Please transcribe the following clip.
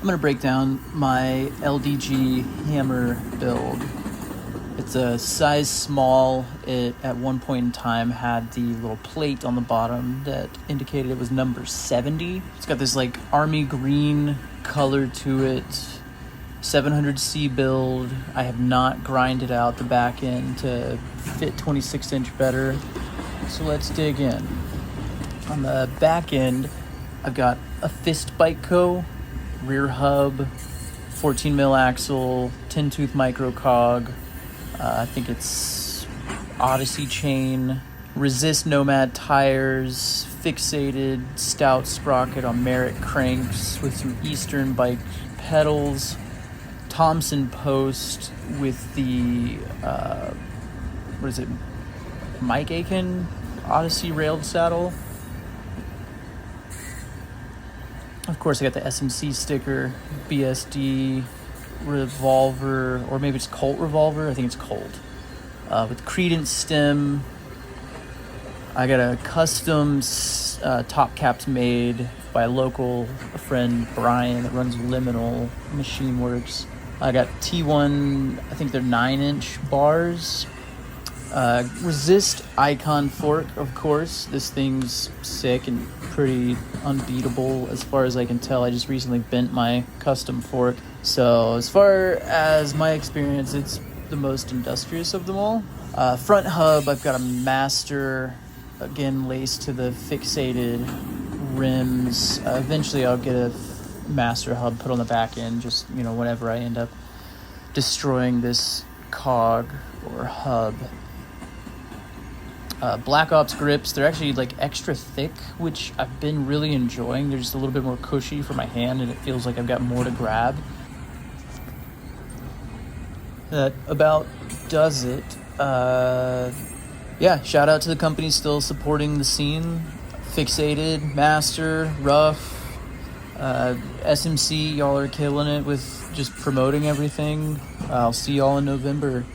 I'm gonna break down my LDG Hammer build. It's a size small. It at one point in time had the little plate on the bottom that indicated it was number 70. It's got this like army green color to it. 700C build. I have not grinded out the back end to fit 26-inch better. So let's dig in. On the back end, I've got a Fist Bike Co. rear hub, 14 mil axle, 10 tooth micro cog. I think it's Odyssey chain, Resist Nomad tires, fixated stout sprocket on Merritt cranks with some Eastern bike pedals, Thompson post with the Mike Aiken Odyssey railed saddle. Of course, I got the SMC sticker, BSD revolver, or maybe it's Colt revolver. I think it's Colt. With Credence stem. I got a custom top caps made by a local friend, Brian, that runs Liminal Machine Works. I got T1, I think they're 9-inch bars. Resist Icon fork, of course. This thing's sick and pretty unbeatable as far as I can tell. I just recently bent my custom fork. So as far as my experience, it's the most industrious of them all. Front hub, I've got a Master, again laced to the fixated rims. Eventually I'll get a Master hub put on the back end, just, whenever I end up destroying this cog or hub. Black Ops grips, they're actually like extra thick, which I've been really enjoying. They're just a little bit more cushy for my hand and it feels like I've got more to grab. That about does it. Yeah, shout out to the company still supporting the scene. Fixated, Master, Rough, SMC, y'all are killing it with just promoting everything. I'll see y'all in November.